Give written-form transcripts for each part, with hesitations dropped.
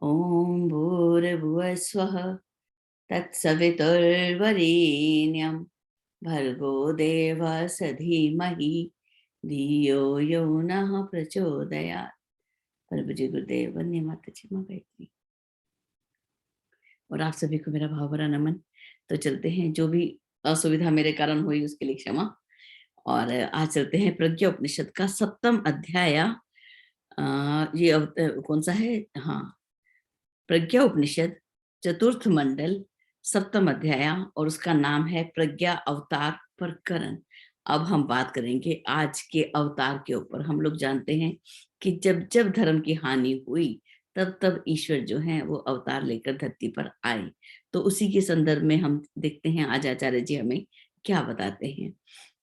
ॐ भूर्भुवः स्वः तत्सवितुर्वरेण्यं भर्गो देवस्य धीमहि धियो यो नः प्रचोदयात्। प्रभु जी गुरुदेव वंदे माता जी माँ गायत्री। और आप सभी को मेरा भाव भरा नमन। तो चलते हैं, जो भी असुविधा मेरे कारण हुई उसके लिए क्षमा। और आज चलते हैं प्रज्ञा उपनिषद का 7वां अध्याय। ये कौन सा है? हाँ, प्रज्ञा उपनिषद चतुर्थ मंडल 7वां अध्याय, और उसका नाम है प्रज्ञा अवतार प्रकरण। अब हम बात करेंगे आज के अवतार के ऊपर। हम लोग जानते हैं कि जब जब धर्म की हानि हुई तब तब ईश्वर जो है वो अवतार लेकर धरती पर आए। तो उसी के संदर्भ में हम देखते हैं आज आचार्य जी हमें क्या बताते हैं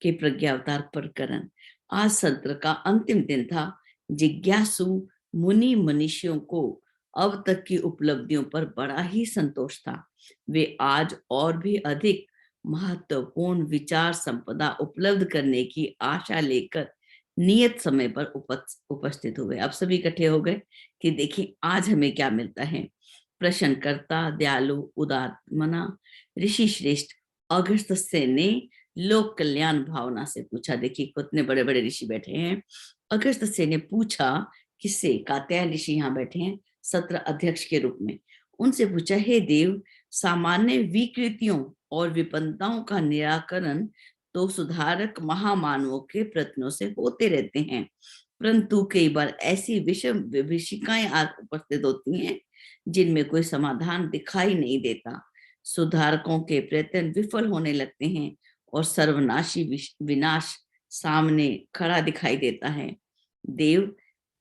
कि प्रज्ञा अवतार प्रकरण। आज सत्र का अंतिम दिन था। जिज्ञासु मुनि मनुष्यों को अब तक की उपलब्धियों पर बड़ा ही संतोष था। वे आज और भी अधिक महत्वपूर्ण विचार संपदा उपलब्ध करने की आशा लेकर नियत समय पर उपस्थित हुए। अब सभी इकट्ठे हो गए कि देखिए आज हमें क्या मिलता है। प्रश्नकर्ता दयालु उदात्मना ऋषि श्रेष्ठ अगस्त्य ने लोक कल्याण भावना से पूछा। देखिए कितने बड़े बड़े ऋषि बैठे हैं। अगस्त्य ने पूछा, किससे? कात्यायन ऋषि यहाँ बैठे हैं सत्र अध्यक्ष के रूप में। उनसे पूछा, हे देव, सामान्य विकृतियों और विपन्नताओं का निराकरण तो सुधारक महामानवों के प्रयत्नों से होते रहते हैं, परंतु कई बार ऐसी विषम विभीषिकाएं उपस्थित होती हैं जिनमें कोई समाधान दिखाई नहीं देता। सुधारकों के प्रयत्न विफल होने लगते हैं और सर्वनाशी विनाश सामने खड़ा दिखाई देता है। देव,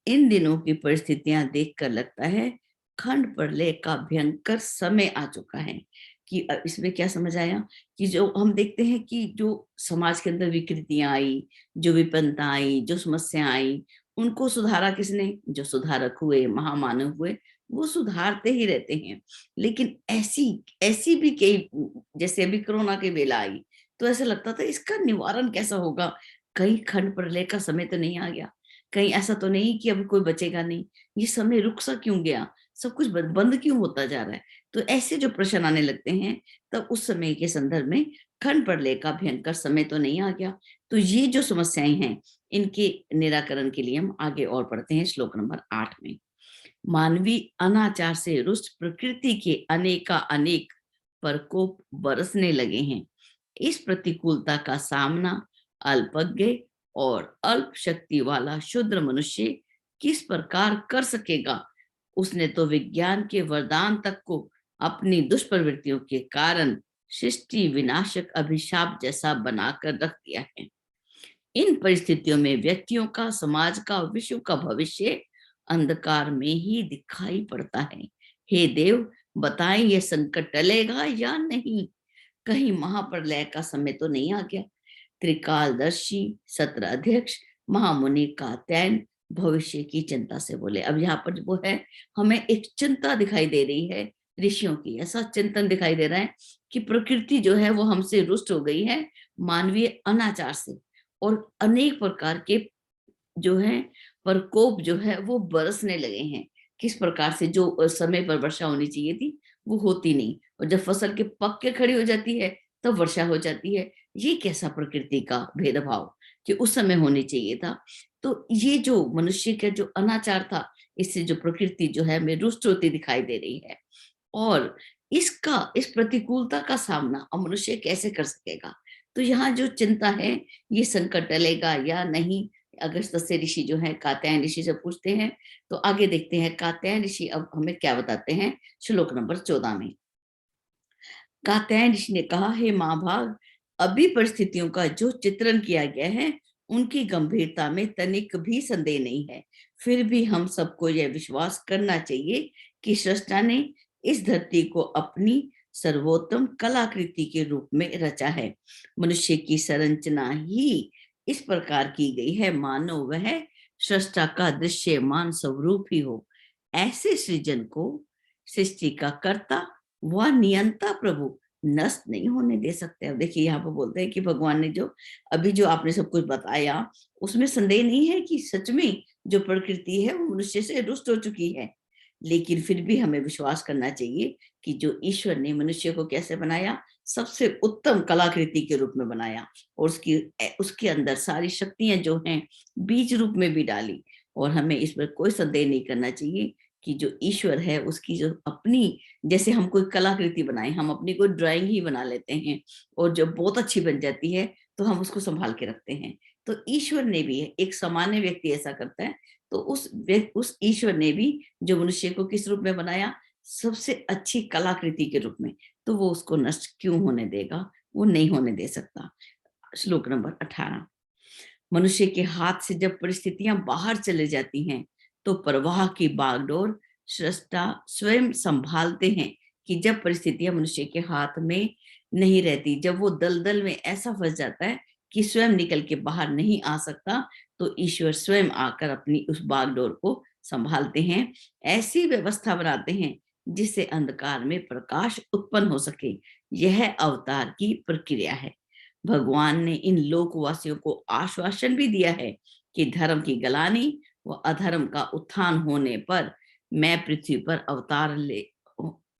इन दिनों की परिस्थितियां देखकर लगता है खंड प्रलय का भयंकर समय आ चुका है। कि इसमें क्या समझ आया कि जो हम देखते हैं कि जो समाज के अंदर विकृतियां आई, जो विपन्नता आई, जो समस्या आई, उनको सुधारा किसने? जो सुधारक हुए, महामानव हुए, वो सुधारते ही रहते हैं। लेकिन ऐसी ऐसी भी कई, जैसे अभी कोरोना की बेला आई तो ऐसा लगता था इसका निवारण कैसा होगा। कहीं खंड प्रलय का समय तो नहीं आ गया? कहीं ऐसा तो नहीं कि अब कोई बचेगा नहीं? ये समय रुक सा क्यों गया? सब कुछ बंद क्यों होता जा रहा है? तो ऐसे जो प्रश्न आने लगते हैं तब उस समय के संदर्भ में खंड प्रलय का भयंकर समय तो नहीं आ गया। तो ये जो समस्याएं हैं इनके निराकरण के लिए हम आगे और पढ़ते हैं श्लोक नंबर 8 में। मानवीय अनाचार से रुष्ट प्रकृति के अनेका अनेक प्रकोप बरसने लगे हैं। इस प्रतिकूलता का सामना अल्पज्ञ और अल्प शक्ति वाला शुद्र मनुष्य किस प्रकार कर सकेगा? उसने तो विज्ञान के वरदान तक को अपनी दुष्प्रवृत्तियों के कारण सृष्टि विनाशक अभिशाप जैसा बनाकर रख दिया है। इन परिस्थितियों में व्यक्तियों का, समाज का, विश्व का भविष्य अंधकार में ही दिखाई पड़ता है। हे देव, बताएं यह संकट टलेगा या नहीं? कहीं महाप्रलय का समय तो नहीं आ गया? त्रिकालदर्शी सत्र अध्यक्ष महामुनि कात्यायन भविष्य की चिंता से बोले। अब यहाँ पर वो है, हमें एक चिंता दिखाई दे रही है ऋषियों की। ऐसा चिंतन दिखाई दे रहा है कि प्रकृति जो है वो हमसे रुष्ट हो गई है मानवीय अनाचार से, और अनेक प्रकार के जो है प्रकोप जो है वो बरसने लगे हैं। किस प्रकार से? जो समय पर वर्षा होनी चाहिए थी वो होती नहीं, और जब फसल के पक के खड़ी हो जाती है तब वर्षा हो जाती है। ये कैसा प्रकृति का भेदभाव कि उस समय होनी चाहिए था। तो ये जो मनुष्य का जो अनाचार था, इससे जो प्रकृति जो है हमें रुष्ट होती दिखाई दे रही है। और इस प्रतिकूलता का सामना अब मनुष्य कैसे कर सकेगा? तो यहाँ जो चिंता है, ये संकट टलेगा या नहीं? अगस्त्य ऋषि जो है कात्यायन ऋषि से पूछते हैं। तो आगे देखते हैं कात्यायन ऋषि अब हमें क्या बताते हैं श्लोक नंबर 14 में। कात्यायन ऋषि ने कहा, हे महाभाग, अभी परिस्थितियों का जो चित्रण किया गया है उनकी गंभीरता में तनिक भी संदेह नहीं है। फिर भी हम सबको यह विश्वास करना चाहिए कि सृष्टा ने इस धरती को अपनी सर्वोत्तम कलाकृति के रूप में रचा है। मनुष्य की संरचना ही इस प्रकार की गई है मानो वह सृष्टा का दृश्यमान स्वरूप ही हो। ऐसे सृजन को सृष्टि का कर्ता व नियंता प्रभु नष्ट नहीं होने दे सकते। अब देखिए यहाँ पर बोलते हैं कि भगवान ने जो अभी जो आपने सब कुछ बताया उसमें संदेह नहीं है कि सच में जो प्रकृति है वो मनुष्य से रुष्ट हो चुकी है। लेकिन फिर भी हमें विश्वास करना चाहिए कि जो ईश्वर ने मनुष्य को कैसे बनाया, सबसे उत्तम कलाकृति के रूप में बनाया, और उसके अंदर सारी शक्तियां जो हैं बीज रूप में भी डाली। और हमें इस पर कोई संदेह नहीं करना चाहिए कि जो ईश्वर है उसकी जो अपनी, जैसे हम कोई कलाकृति बनाए, हम अपनी कोई ड्राइंग ही बना लेते हैं और जब बहुत अच्छी बन जाती है तो हम उसको संभाल के रखते हैं। तो ईश्वर ने भी, एक सामान्य व्यक्ति ऐसा करता है, तो उस ईश्वर ने भी जो मनुष्य को किस रूप में बनाया, सबसे अच्छी कलाकृति के रूप में, तो वो उसको नष्ट क्यों होने देगा? वो नहीं होने दे सकता। श्लोक नंबर 18। मनुष्य के हाथ से जब परिस्थितियां बाहर चले जाती हैं, तो प्रवाह की बागडोर सृष्टा स्वयं संभालते हैं। कि जब परिस्थितियां मनुष्य के हाथ में नहीं रहती, जब वो दलदल में ऐसा फंस जाता है कि स्वयं निकल के बाहर नहीं आ सकता, तो ईश्वर स्वयं आकर अपनी उस बागडोर को संभालते हैं। ऐसी व्यवस्था बनाते हैं जिससे अंधकार में प्रकाश उत्पन्न हो सके। यह अवतार की प्रक्रिया है। भगवान ने इन लोकवासियों को आश्वासन भी दिया है कि धर्म की गलानी व अधर्म का उत्थान होने पर मैं पृथ्वी पर अवतार ले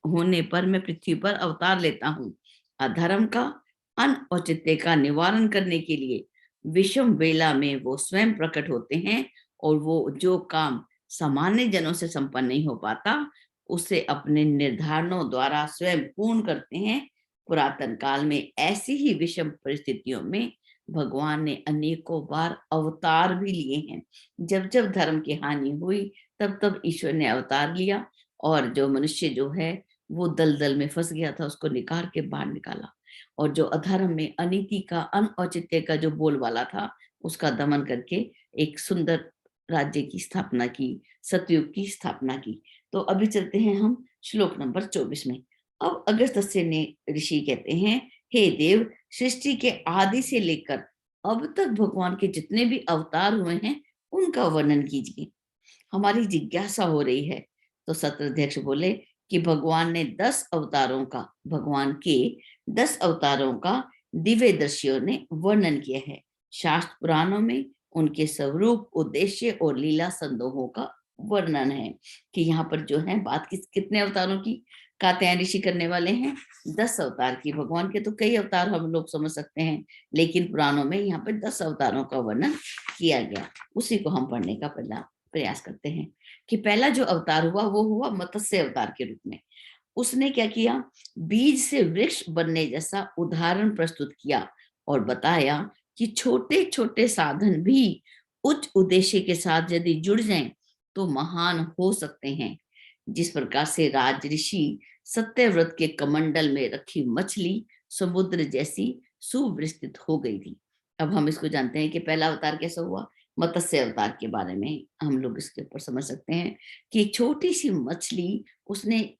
होने पर मैं पृथ्वी पर अवतार लेता हूँ। अधर्म का, अनौचित्य का निवारण करने के लिए विषम वेला में वो स्वयं प्रकट होते हैं, और वो जो काम सामान्य जनों से संपन्न नहीं हो पाता, उसे अपने निर्धारणों द्वारा स्वयं पूर्ण करते हैं। पुरातन काल में ऐसी ही विषम परिस्थितियों में भगवान ने अनेकों बार अवतार भी लिए हैं। जब जब धर्म की हानि हुई, तब तब ईश्वर ने अवतार लिया, और जो मनुष्य जो है वो दलदल में फंस गया था, उसको निकाल के बाहर निकाला। और जो अधर्म में, अनीति का, अनौचित्य का जो बोलबाला था, उसका दमन करके एक सुंदर राज्य की स्थापना की, सतयुग की स्थापना की। तो अभी चलते हैं हम श्लोक नंबर 24 में। अब अगस्त्य ने ऋषि कहते हैं, हे देव, सृष्टि के आदि से लेकर अब तक भगवान के जितने भी अवतार हुए हैं, उनका वर्णन कीजिए। हमारी जिज्ञासा हो रही है। तो सत्राध्यक्ष बोले कि भगवान के 10 अवतारों का दिव्य दर्शियों ने वर्णन किया है। शास्त्र पुराणों में उनके स्वरूप, उद्देश्य और लीला संदोहों का वर्णन है। कि यहाँ पर जो है बात कितने अवतारों की कात्यायन ऋषि करने वाले हैं? 10 अवतार की। भगवान के तो कई अवतार हम लोग समझ सकते हैं, लेकिन पुराणों में यहाँ पे 10 अवतारों का वर्णन किया गया। उसी को हम पढ़ने का प्रयास करते हैं। कि पहला जो अवतार हुआ वो हुआ मत्स्य अवतार के रूप में। उसने क्या किया? बीज से वृक्ष बनने जैसा उदाहरण प्रस्तुत किया और बताया कि छोटे छोटे साधन भी उच्च उद्देश्य के साथ यदि जुड़ जाएं तो महान हो सकते हैं। जिस प्रकार से राज ऋषि सत्यव्रत के कमंडल में रखी मछली समुद्र जैसी सुविस्तृत हो गई थी। अब हम इसको जानते हैं कि पहला अवतार कैसा हुआ। मत्स्य अवतार के बारे में हम लोग इसके ऊपर समझ सकते हैं कि एक छोटी सी मछली, उसने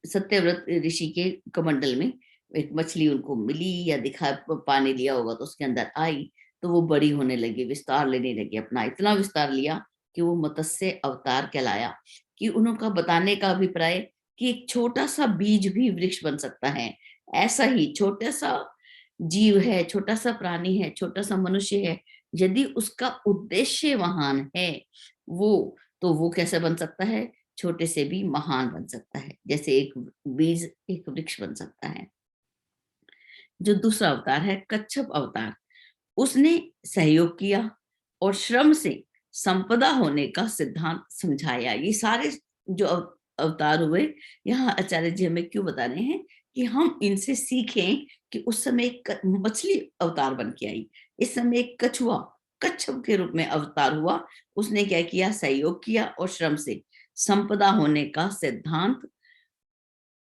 सत्यव्रत ऋषि के कमंडल में एक मछली उनको मिली या दिखा, पानी लिया होगा तो उसके अंदर आई, तो वो बड़ी होने लगी, विस्तार लेने लगी, अपना इतना विस्तार लिया कि वो मत्स्य अवतार कहलाया। कि उनका बताने का अभिप्राय कि एक छोटा सा बीज भी वृक्ष बन सकता है। ऐसा ही छोटा सा जीव है, छोटा सा प्राणी है, छोटा सा मनुष्य है, यदि उसका उद्देश्य महान है, वो तो वो कैसे बन सकता है? छोटे से भी महान बन सकता है, जैसे एक बीज एक वृक्ष बन सकता है। जो दूसरा अवतार है कच्छप अवतार, उसने सहयोग किया और श्रम से संपदा होने का सिद्धांत समझाया। ये सारे जो अवतार हुए, यहाँ आचार्य जी हमें क्यों बता रहे हैं कि हम इनसे सीखें कि उस समय एक मछली अवतार बन के आई, इस समय एक कछुआ कच्छप के रूप में अवतार हुआ। उसने क्या किया? सहयोग किया और श्रम से संपदा होने का सिद्धांत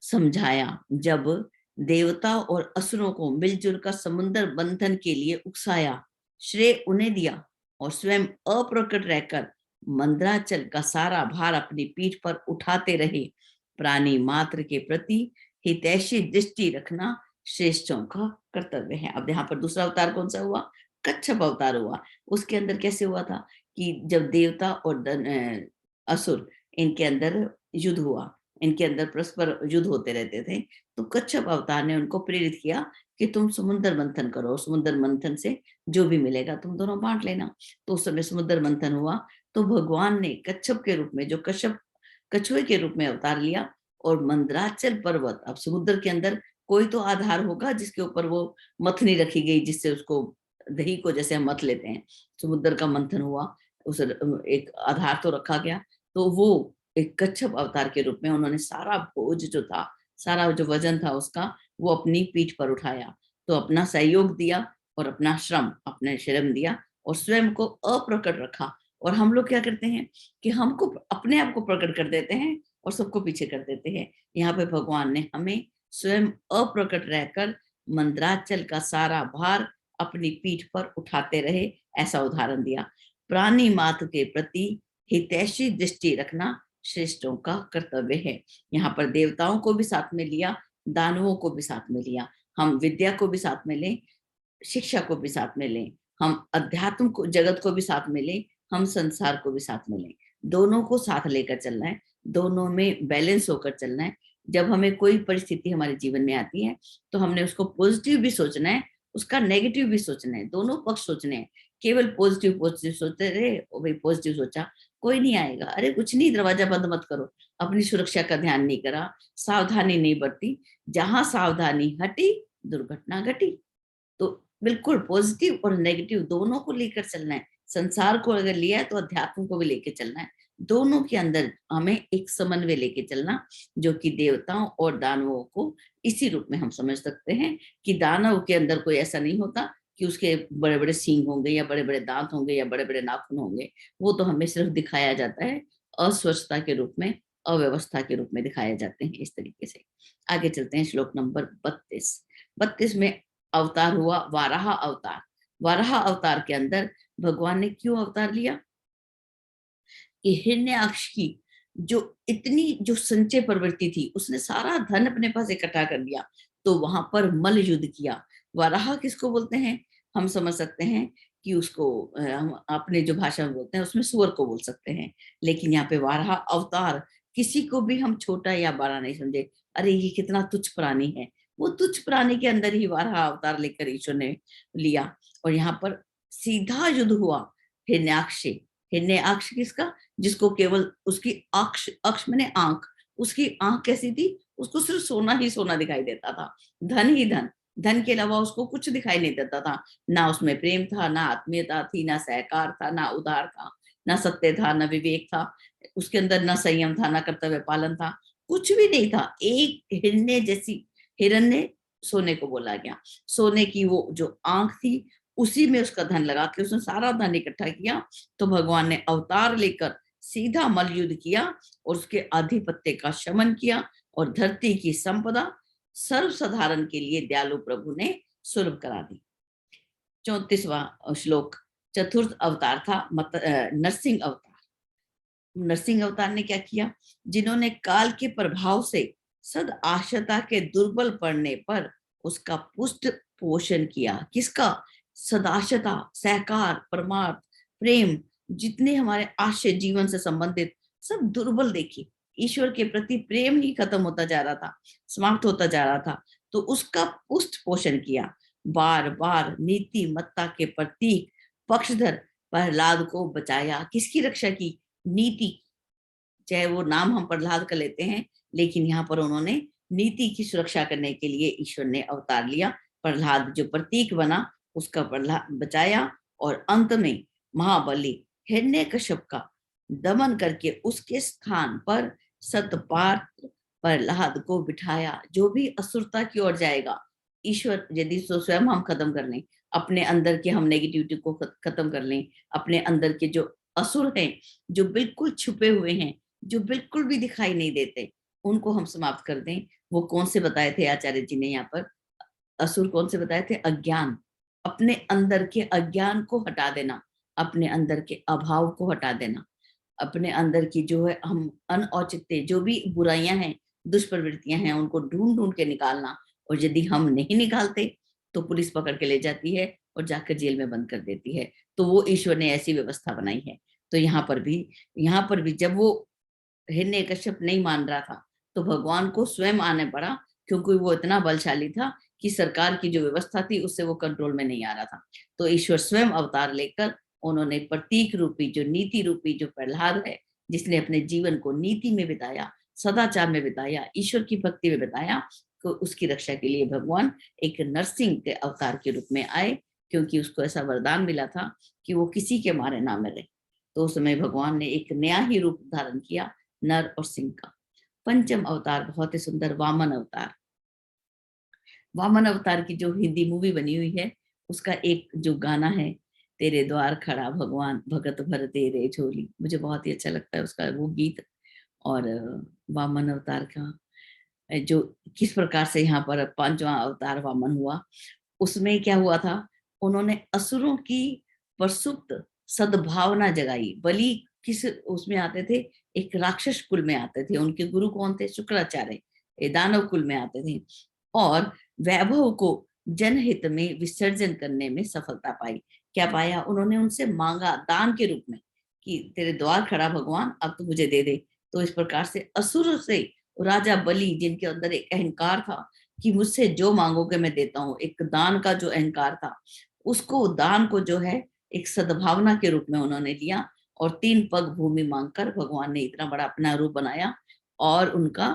समझाया। जब देवता और असुरों को मिलजुल कर समुद्र बंधन के लिए उकसाया, श्रेय उन्हें दिया और स्वयं अप्रकट रहकर मंदराचल का सारा भार अपनी पीठ पर उठाते रहे। प्राणी मात्र के प्रति हितैषी दृष्टि रखना श्रेष्ठों का कर्तव्य है। अब यहाँ पर दूसरा अवतार कौन सा हुआ? कच्छप अवतार हुआ। उसके अंदर कैसे हुआ था कि जब देवता और असुर, इनके अंदर युद्ध हुआ, इनके अंदर परस्पर युद्ध होते रहते थे, तो कच्छप अवतार ने उनको प्रेरित किया कि तुम समुद्र मंथन करो, समुद्र मंथन से जो भी मिलेगा तुम दोनों बांट लेना। तो उस समय समुद्र मंथन हुआ, तो भगवान ने कच्छप के रूप में, जो कश्यप कछुए के रूप में अवतार लिया और मंदराचल पर्वत, अब समुद्र के अंदर कोई तो आधार होगा जिसके ऊपर वो मथनी रखी गई, जिससे उसको दही को जैसे हम मथ लेते हैं, समुद्र का मंथन हुआ, उस एक आधार तो रखा गया। तो वो एक कच्छप अवतार के रूप में उन्होंने सारा बोझ जो था, सारा जो वजन था उसका, वो अपनी पीठ पर उठाया। तो अपना सहयोग दिया और अपना अपने श्रम दिया और स्वयं को अप्रकट रखा। और हम लोग क्या करते हैं कि हमको अपने आप को प्रकट कर देते हैं और सबको पीछे कर देते हैं। यहाँ पे भगवान ने हमें स्वयं अप्रकट रहकर मंदराचल का सारा भार अपनी पीठ पर उठाते रहे, ऐसा उदाहरण दिया। प्राणी मात्र के प्रति हितैषी दृष्टि रखना श्रेष्ठों का कर्तव्य है। यहाँ पर देवताओं को भी साथ में लिया, दानवों को भी साथ में लिया, हम विद्या को भी साथ में लें, शिक्षा को भी साथ में लें, हम अध्यात्म को, जगत को भी साथ में लें, हम संसार को भी साथ में लें। दोनों को साथ लेकर चलना है, दोनों में बैलेंस होकर चलना है। जब हमें कोई परिस्थिति हमारे जीवन में आती है तो हमने उसको पॉजिटिव भी सोचना है, उसका नेगेटिव भी सोचना है, दोनों पक्ष सोचने हैं। केवल पॉजिटिव पॉजिटिव सोचते रहे, ओ भाई पॉजिटिव सोचा, कोई नहीं आएगा, अरे कुछ नहीं, दरवाजा बंद मत करो, अपनी सुरक्षा का ध्यान नहीं करा, सावधानी नहीं बरती, जहां सावधानी हटी दुर्घटना घटी। तो बिल्कुल पॉजिटिव और नेगेटिव दोनों को लेकर चलना है। संसार को अगर लिया है तो अध्यात्म को भी लेकर चलना है। दोनों के अंदर हमें एक समन्वय लेके चलना, जो कि देवताओं और दानवों को इसी रूप में हम समझ सकते हैं कि दानव के अंदर कोई ऐसा नहीं होता कि उसके बड़े बड़े सींग होंगे या बड़े बड़े दांत होंगे या बड़े बड़े नाखून होंगे। वो तो हमें सिर्फ दिखाया जाता है अस्वच्छता के रूप में, अव्यवस्था के रूप में दिखाए जाते हैं इस तरीके से। आगे चलते हैं, श्लोक नंबर 32। 32 में अवतार हुआ वाराह अवतार। वाराह अवतार के अंदर भगवान ने क्यों अवतार लिया कि हिरण्याक्ष की जो इतनी जो संचय प्रवृत्ति थी, उसने सारा धन अपने पास इकट्ठा कर लिया, तो वहां पर मल युद्ध किया। वाराह किसको बोलते हैं, हम समझ सकते हैं कि उसको हम अपने जो भाषा में बोलते हैं उसमें सुअर को बोल सकते हैं, लेकिन यहाँ पे वाराह अवतार किसी को भी हम छोटा या बड़ा नहीं समझे, अरे ये कितना तुच्छ प्राणी है, वो तुच्छ प्राणी के अंदर ही वाराह अवतार लेकर ईश्वर ने लिया। और यहाँ पर सीधा युद्ध हुआ हिरण्याक्ष से। हिरण्याक्ष किसका, जिसको केवल उसकी अक्ष, अक्ष मैंने आंख, उसकी आंख कैसी थी, उसको सिर्फ सोना ही सोना दिखाई देता था, धन ही धन, धन के अलावा उसको कुछ दिखाई नहीं देता था। ना उसमें प्रेम था, ना आत्मीयता थी, ना सहकार था, ना उदार था, ना सत्य था, ना विवेक था उसके अंदर, ना संयम था, ना कर्तव्य पालन था, कुछ भी नहीं था। एक हिरण्य जैसी, हिरण्य सोने को बोला गया, सोने की वो जो आंख थी, उसी में उसका धन लगा के उसने सारा धन इकट्ठा किया। तो भगवान ने अवतार लेकर सीधा मल युद्ध किया और उसके आधिपत्य का शमन किया और धरती की संपदा सर्वसाधारण के लिए दयालु प्रभु ने सुलभ करा दी। 34वां श्लोक, चतुर्थ अवतार था नरसिंह अवतार। नरसिंह अवतार ने क्या किया, जिन्होंने काल के प्रभाव से सद आशता के दुर्बल पड़ने पर उसका पुष्ट पोषण किया। किसका, सदाशता, सहकार, परमार्थ, प्रेम, जितने हमारे आशय जीवन से संबंधित सब दुर्बल देखी, ईश्वर के प्रति प्रेम ही खत्म होता जा रहा था, समाप्त होता जा रहा था, तो उसका पुष्ट पोषण किया। बार बार नीति मत्ता के प्रतीक पक्षधर प्रहलाद को बचाया। किसकी रक्षा की, नीति, चाहे वो नाम हम प्रहलाद का लेते हैं, लेकिन यहाँ पर उन्होंने नीति की सुरक्षा करने के लिए ईश्वर ने अवतार लिया। प्रहलाद जो प्रतीक बना उसका प्रहलाद बचाया और अंत में महाबली हिरण्यकश्यप का दमन करके उसके स्थान पर सतपात्र प्रहलाद को बिठाया। जो भी असुरता की ओर जाएगा, ईश्वर यदि स्वयं हम खत्म कर लें, अपने अंदर के हम नेगेटिविटी को खत्म कर लें, अपने अंदर के जो असुर हैं, जो बिल्कुल छुपे हुए हैं, जो बिल्कुल भी दिखाई नहीं देते, उनको हम समाप्त कर दें। वो कौन से बताए थे आचार्य जी ने यहाँ पर, असुर कौन से बताए थे, अज्ञान, अपने अंदर के अज्ञान को हटा देना, अपने अंदर के अभाव को हटा देना, अपने अंदर की जो है हम अनौचित्य, जो भी बुराइयां हैं, दुष्प्रवृत्तियां हैं, उनको ढूंढ ढूंढ के निकालना। और यदि हम नहीं निकालते तो पुलिस पकड़ के ले जाती है और जाकर जेल में बंद कर देती है। तो वो ईश्वर ने ऐसी व्यवस्था बनाई है। तो यहाँ पर भी जब वो हिरण्यकश्यप नहीं मान रहा था तो भगवान को स्वयं आने पड़ा, क्योंकि वो इतना बलशाली था कि सरकार की जो व्यवस्था थी उससे वो कंट्रोल में नहीं आ रहा था। तो ईश्वर स्वयं अवतार लेकर उन्होंने प्रतीक रूपी, जो नीति रूपी जो प्रहलाद है, जिसने अपने जीवन को नीति में बिताया, सदाचार में बिताया, ईश्वर की भक्ति में बिताया, तो उसकी रक्षा के लिए भगवान एक नरसिंह के अवतार के रूप में आए, क्योंकि उसको ऐसा वरदान मिला था कि वो किसी के मारे ना मरे। तो उस समय भगवान ने एक नया ही रूप धारण किया, नर और सिंह का। पंचम अवतार बहुत ही सुंदर, वामन अवतार। वामन अवतार की जो हिंदी मूवी बनी हुई है, उसका एक जो गाना है, तेरे द्वार खड़ा भगवान भगत भर तेरे झोली, मुझे बहुत ही अच्छा लगता है उसका वो गीत। और वामन अवतार का जो किस प्रकार से यहाँ पर पांचवा अवतार वामन हुआ, उसमें क्या हुआ था, उन्होंने असुरों की प्रसुप्त सद्भावना जगाई। बलि किस उसमें आते थे, एक राक्षस कुल में आते थे, उनके गुरु कौन थे, शुक्राचार्य, ये दानव कुल में आते थे, और वैभव को जनहित में विसर्जन करने में सफलता पाई। क्या पाया, उन्होंने उनसे मांगा दान के रूप में कि तेरे द्वार खड़ा भगवान, अब तो मुझे दे दे। तो इस प्रकार से असुर से राजा बलि, जिनके अंदर एक अहंकार था कि मुझसे जो मांगोगे मैं देता हूँ, एक दान का जो अहंकार था, उसको दान को जो है एक सद्भावना के रूप में उन्होंने लिया, और 3 पग भूमि मांगकर भगवान ने इतना बड़ा अपना रूप बनाया। और उनका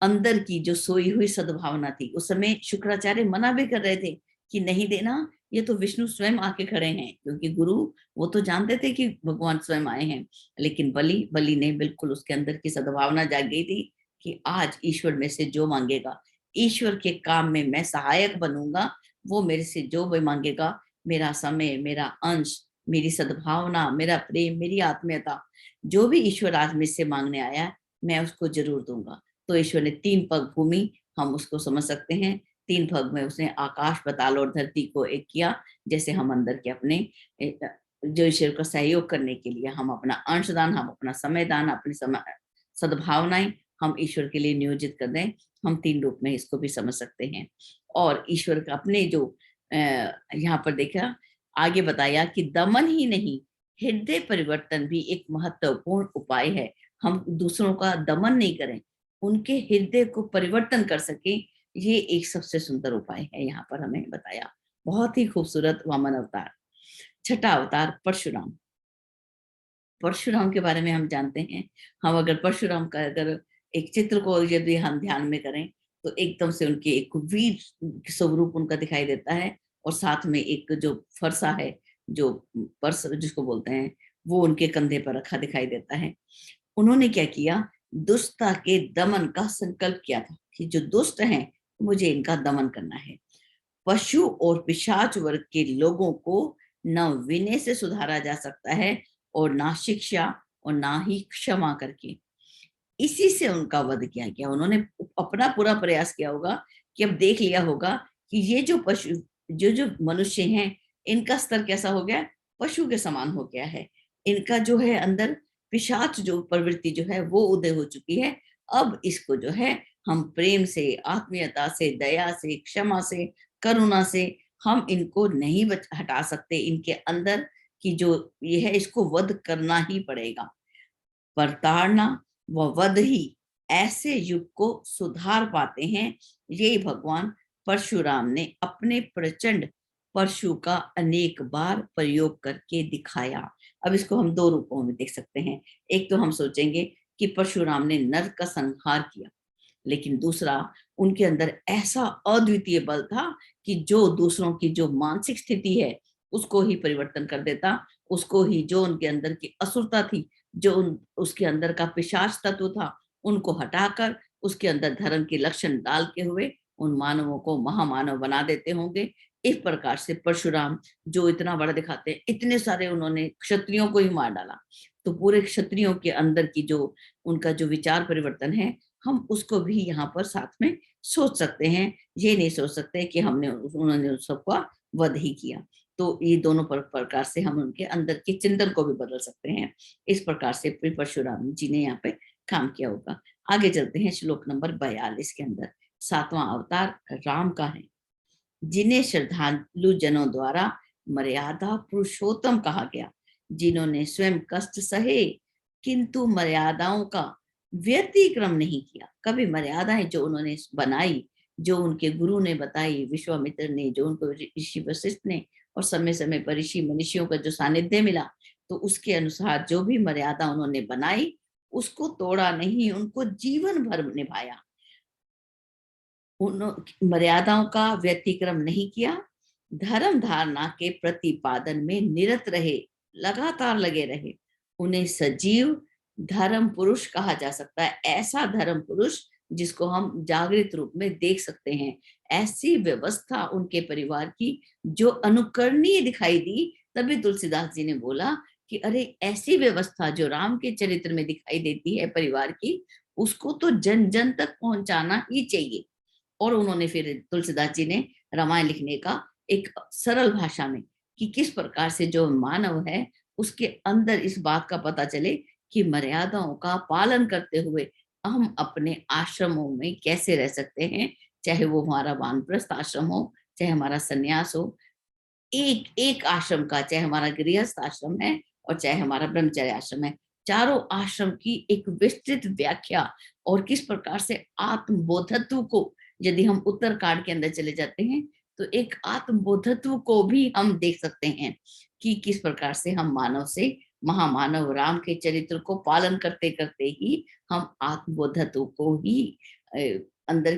अंदर की जो सोई हुई सद्भावना थी, उस समय शुक्राचार्य मना भी कर रहे थे कि नहीं देना, ये तो विष्णु स्वयं आके खड़े हैं, क्योंकि गुरु वो तो जानते थे कि भगवान स्वयं आए हैं। लेकिन बलि ने बिल्कुल, उसके अंदर की सद्भावना जाग गई थी कि आज ईश्वर में से जो मांगेगा, ईश्वर के काम में मैं सहायक बनूंगा, वो मेरे से जो भी मांगेगा, मेरा समय, मेरा अंश, मेरी सद्भावना, मेरा प्रेम, मेरी आत्मीयता, जो भी ईश्वर आज मुझसे मांगने आया, मैं उसको जरूर दूंगा। तो ईश्वर ने 3 पग भूमि, हम उसको समझ सकते हैं, 3 पग में उसने आकाश, पाताल और धरती को एक किया। जैसे हम अंदर के अपने जो ईश्वर का सहयोग करने के लिए हम अपना अंशदान, हम अपना समय दान, अपनी सद्भावनाएं हम ईश्वर के लिए नियोजित कर दें, हम 3 रूप में इसको भी समझ सकते हैं। और ईश्वर का अपने जो यहाँ पर देखा, आगे बताया कि दमन ही नहीं, हृदय परिवर्तन भी एक महत्वपूर्ण उपाय है। हम दूसरों का दमन नहीं करें, उनके हृदय को परिवर्तन कर सके, ये एक सबसे सुंदर उपाय है, यहाँ पर हमें बताया। बहुत ही खूबसूरत वामन अवतार। छठा अवतार परशुराम। परशुराम के बारे में हम जानते हैं, हम अगर परशुराम का अगर एक चित्र को यदि हम ध्यान में करें, तो एकदम से उनके एक वीर स्वरूप उनका दिखाई देता है, और साथ में एक जो फरसा है, जो पर्स जिसको बोलते हैं, वो उनके कंधे पर रखा दिखाई देता है। उन्होंने क्या किया, दुष्टता के दमन का संकल्प किया था कि जो दुष्ट हैं, मुझे इनका दमन करना है। पशु और पिशाच वर्ग के लोगों को न विनय से सुधारा जा सकता है, और ना शिक्षा, और ना ही क्षमा करके। इसी से उनका वध किया गया। उन्होंने अपना पूरा प्रयास किया होगा कि अब देख लिया होगा कि ये जो पशु, जो जो मनुष्य हैं, इनका स्तर कैसा हो गया, पशु के समान हो गया है। इनका जो है अंदर पिशाच जो प्रवृत्ति जो है वो उदय हो चुकी है। अब इसको जो है हम प्रेम से, आत्मीयता से, दया से, क्षमा से, करुणा से हम इनको नहीं हटा सकते। इनके अंदर की जो ये है, इसको वध करना ही पड़ेगा। प्रताड़ना व वध ही ऐसे युग को सुधार पाते हैं। ये भगवान परशुराम ने अपने प्रचंड परशु का अनेक बार प्रयोग करके दिखाया। अब इसको हम 2 रूपों में देख सकते हैं। एक तो हम सोचेंगे कि परशुराम ने नर का संहार किया, लेकिन दूसरा, उनके अंदर ऐसा अद्वितीय बल था कि जो दूसरों की जो मानसिक स्थिति है उसको ही परिवर्तन कर देता, उसको ही, जो उनके अंदर की असुरता थी, जो उसके अंदर का पिशाच तत्व था, उनको हटाकर उसके अंदर धर्म के लक्षण डाल के हुए उन मानवों को महामानव बना देते होंगे। इस प्रकार से परशुराम जो इतना बड़ा दिखाते हैं, इतने सारे उन्होंने क्षत्रियों को ही मार डाला, तो पूरे क्षत्रियों के अंदर की जो उनका जो विचार परिवर्तन है, हम उसको भी यहाँ पर साथ में सोच सकते हैं। ये नहीं सोच सकते कि हमने उन्होंने उन सबका वध ही किया। तो ये दोनों प्रकार से हम उनके अंदर के चिंतन को भी बदल सकते हैं। इस प्रकार से परशुराम जी ने यहाँ पे काम किया होगा। आगे चलते हैं, श्लोक नंबर 42 के अंदर 7वां अवतार राम का है, जिन्हें श्रद्धालु जनों द्वारा मर्यादा पुरुषोत्तम कहा गया, जिन्होंने स्वयं कष्ट सहे किंतु मर्यादाओं का व्यतिक्रम नहीं किया। कभी मर्यादाएं जो उन्होंने बनाई, जो उनके गुरु ने बताई, विश्वामित्र ने, जो उनको ऋषि वशिष्ठ ने, और समय समय पर ऋषि मनीषियों का जो सानिध्य मिला, तो उसके अनुसार जो भी मर्यादा उन्होंने बनाई उसको तोड़ा नहीं, उनको जीवन भर निभाया। उन मर्यादाओं का व्यतिक्रम नहीं किया, धर्म धारणा के प्रतिपादन में निरत रहे, लगातार लगे रहे। उन्हें सजीव धर्म पुरुष कहा जा सकता है, ऐसा धर्म पुरुष जिसको हम जागृत रूप में देख सकते हैं। ऐसी व्यवस्था उनके परिवार की जो अनुकरणीय दिखाई दी, तभी तुलसीदास जी ने बोला कि अरे ऐसी व्यवस्था जो राम के चरित्र में दिखाई देती है परिवार की, उसको तो जन जन तक पहुंचाना ही चाहिए। और उन्होंने फिर तुलसीदास जी ने रामायण लिखने का एक सरल भाषा में कि किस प्रकार से जो मानव है उसके अंदर इस बात का पता चले कि मर्यादाओं का पालन करते हुए हम अपने आश्रमों में कैसे रह सकते हैं, चाहे वो हमारा वानप्रस्थ आश्रम हो, चाहे हमारा सन्यास हो, एक एक आश्रम का, चाहे हमारा गृहस्थ आश्रम है और चाहे हमारा ब्रह्मचर्य आश्रम है, चारों आश्रम की एक विस्तृत व्याख्या और किस प्रकार से आत्मबोधत्व को, यदि हम उत्तरकांड के अंदर चले जाते हैं तो एक आत्मबोधत्व को भी हम देख सकते हैं कि किस प्रकार से हम मानव से महामानव राम के चरित्र को पालन करते करते ही हम आत्मबोधत्व को ही अंदर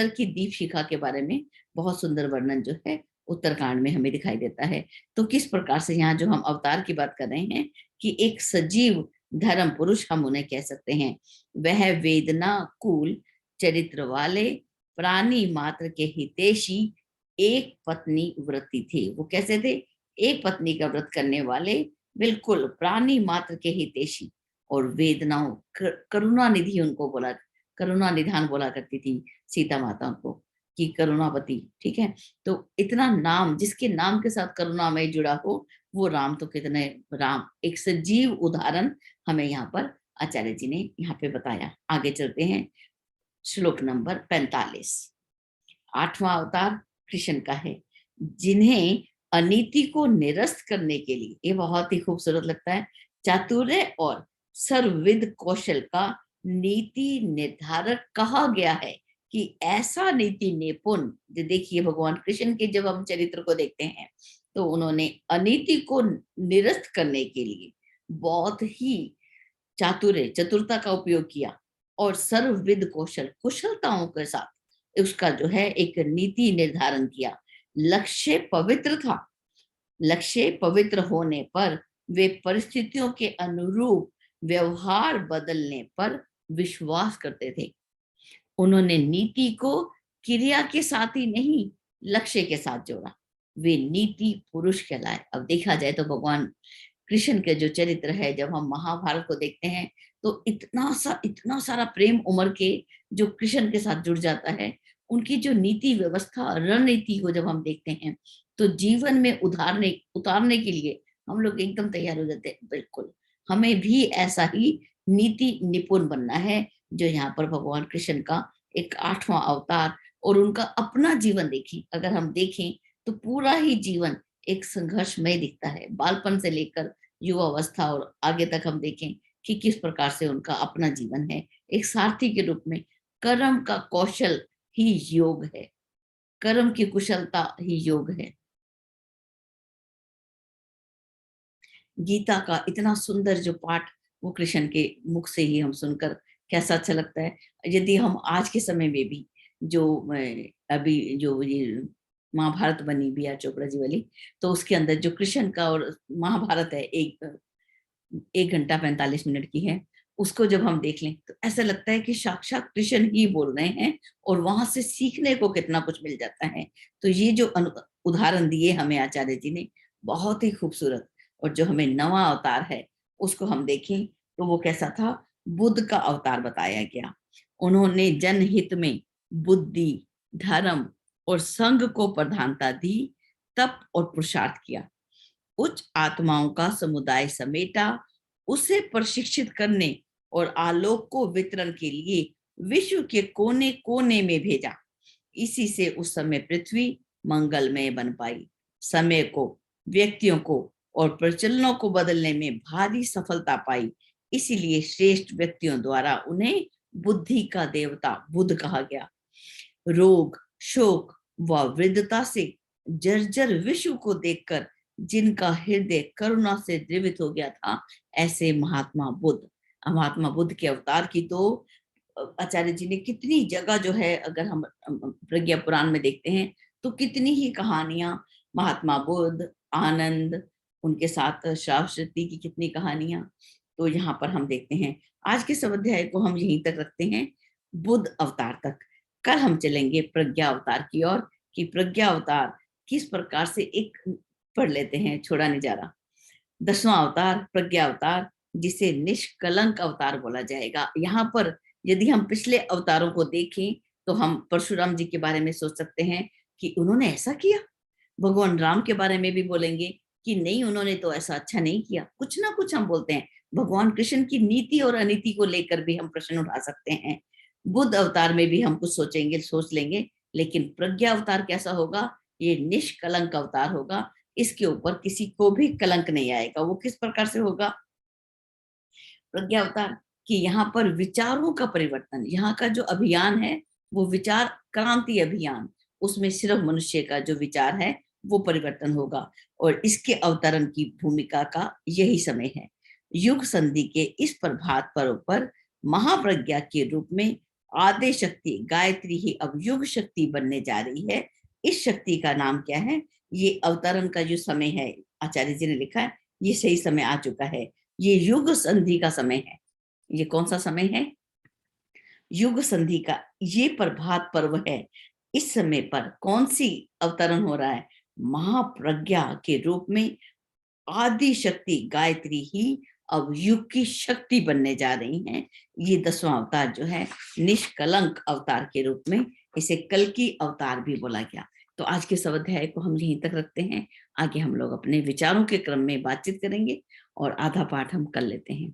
की दीप शिखा के बारे में बहुत सुंदर वर्णन जो है उत्तरकांड में हमें दिखाई देता है। तो किस प्रकार से यहाँ जो हम अवतार की बात कर रहे हैं कि एक सजीव धर्म पुरुष हम उन्हें कह सकते हैं। वह वेदना कुल चरित्र वाले प्राणी मात्र के हितैषी एक पत्नी व्रती थे। वो कैसे थे? एक पत्नी का व्रत करने वाले, बिल्कुल प्राणी मात्र के हितैषी और वेदनाओं करुणा निधि उनको बोला, करुणा निधान बोला करती थी सीता माता को कि करुणावती। ठीक है, तो इतना नाम, जिसके नाम के साथ करुणामय जुड़ा हो वो राम, तो कितने राम, एक सजीव उदाहरण हमें यहाँ पर आचार्य जी ने यहाँ पे बताया। आगे चलते हैं, श्लोक नंबर 45। आठवां अवतार कृष्ण का है, जिन्हें अनीति को निरस्त करने के लिए, ये बहुत ही खूबसूरत लगता है, चातुर्य और सर्वविद कौशल का नीति निर्धारक कहा गया है कि ऐसा नीति निपुण, जो देखिए भगवान कृष्ण के जब हम चरित्र को देखते हैं तो उन्होंने अनीति को निरस्त करने के लिए बहुत ही चातुर्य, चतुरता का उपयोग किया और सर्वविद कौशल, कुशलताओं के साथ उसका जो है एक नीति निर्धारण किया। लक्ष्य पवित्र था, लक्ष्य पवित्र होने पर वे परिस्थितियों के अनुरूप व्यवहार बदलने पर विश्वास करते थे। उन्होंने नीति को क्रिया के साथ ही नहीं, लक्ष्य के साथ जोड़ा। वे नीति पुरुष कहलाए। अब देखा जाए तो भगवान कृष्ण के जो चरित्र है, जब हम महाभारत को देखते हैं तो इतना सारा प्रेम उमड़ के जो कृष्ण के साथ जुड़ जाता है, उनकी जो नीति व्यवस्था रणनीति को जब हम देखते हैं तो जीवन में उतारने के लिए हम लोग एकदम तैयार हो जाते हैं। बिल्कुल हमें भी ऐसा ही नीति निपुण बनना है, जो यहाँ पर भगवान कृष्ण का एक आठवां अवतार और उनका अपना जीवन देखें, अगर हम देखें तो पूरा ही जीवन एक संघर्षमय दिखता है। बालपन से लेकर युवा अवस्था और आगे तक हम देखें कि किस प्रकार से उनका अपना जीवन है। एक सारथी के रूप में कर्म का कौशल ही योग है, कर्म की कुशलता ही योग है। गीता का इतना सुंदर जो पाठ वो कृष्ण के मुख से ही हम सुनकर कैसा अच्छा लगता है। यदि हम आज के समय में भी जो अभी जो ये महाभारत बनी बी आर चोपड़ा जी वाली, तो उसके अंदर जो कृष्ण का और महाभारत है, 1 घंटा 45 मिनट की है, उसको जब हम देख लें तो ऐसा लगता है कि साक्षात कृष्ण ही बोल रहे हैं और वहां से सीखने को कितना कुछ मिल जाता है। तो ये जो उदाहरण दिए हमें आचार्य जी ने, बहुत ही खूबसूरत। और जो हमें नवा अवतार है उसको हम देखें तो वो कैसा था, बुद्ध का अवतार बताया गया। उन्होंने जनहित में बुद्धि, धर्म और संघ को प्रधानता दी, तप और पुरुषार्थ किया, उच्च आत्माओं का समुदाय समेटा, उसे प्रशिक्षित करने और आलोक को वितरण के लिए विश्व के कोने कोने में भेजा। इसी से उस समय पृथ्वी मंगलमय बन पाई, समय को, व्यक्तियों को और प्रचलनों को बदलने में भारी सफलता पाई। इसीलिए श्रेष्ठ व्यक्तियों द्वारा उन्हें बुद्धि का देवता बुद्ध कहा गया। रोग, शोक व वृद्धता से जर्जर विश्व को देखकर जिनका हृदय करुणा से द्रवित हो गया था, ऐसे महात्मा बुद्ध। महात्मा बुद्ध के अवतार की तो आचार्य जी ने कितनी जगह जो है, अगर हम प्रज्ञा पुराण में देखते हैं तो कितनी ही कहानियां, महात्मा बुद्ध, आनंद, उनके साथ शाश्वती की कितनी कहानियां। तो यहाँ पर हम देखते हैं, आज के सब अध्याय को हम यहीं तक रखते हैं, बुद्ध अवतार तक। कल हम चलेंगे प्रज्ञा अवतार की ओर, कि प्रज्ञा अवतार किस प्रकार से, एक पढ़ लेते हैं, छोड़ा नहीं जा रहा। 10वां अवतार प्रज्ञा अवतार, जिसे निष्कलंक अवतार बोला जाएगा। यहाँ पर यदि हम पिछले अवतारों को देखें तो हम परशुराम जी के बारे में सोच सकते हैं कि उन्होंने ऐसा किया। भगवान राम के बारे में भी बोलेंगे कि नहीं, उन्होंने तो ऐसा अच्छा नहीं किया। कुछ ना कुछ हम बोलते हैं। भगवान कृष्ण की नीति और अनीति को लेकर भी हम प्रश्न उठा सकते हैं। बुद्ध अवतार में भी हम कुछ सोचेंगे, सोच लेंगे। लेकिन प्रज्ञा अवतार कैसा होगा? ये निष्कलंक अवतार होगा। इसके ऊपर किसी को भी कलंक नहीं आएगा। वो किस प्रकार से होगा प्रज्ञा अवतार? कि यहाँ पर विचारों का परिवर्तन, यहाँ का जो अभियान है वो विचार क्रांति अभियान, उसमें सिर्फ मनुष्य का जो विचार है वो परिवर्तन होगा। और इसके अवतरण की भूमिका का यही समय है। युग संधि के इस प्रभात पर्व पर महाप्रज्ञा के रूप में आदि शक्ति गायत्री ही अब युग शक्ति बनने जा रही है। इस शक्ति का नाम क्या है? ये अवतरण का जो समय है, आचार्य जी ने लिखा है, ये सही समय आ चुका है। ये युग संधि का समय है। ये कौन सा समय है? युग संधि का ये प्रभात पर्व है। इस समय पर कौन सी अवतरण हो रहा है? महाप्रज्ञा के रूप में आदि शक्ति गायत्री ही अब युग की शक्ति बनने जा रही हैं। ये 10वां अवतार जो है, निष्कलंक अवतार के रूप में इसे कल्कि अवतार भी बोला गया। तो आज के सब अध्याय को हम यहीं तक रखते हैं। आगे हम लोग अपने विचारों के क्रम में बातचीत करेंगे और आधा पाठ हम कर लेते हैं।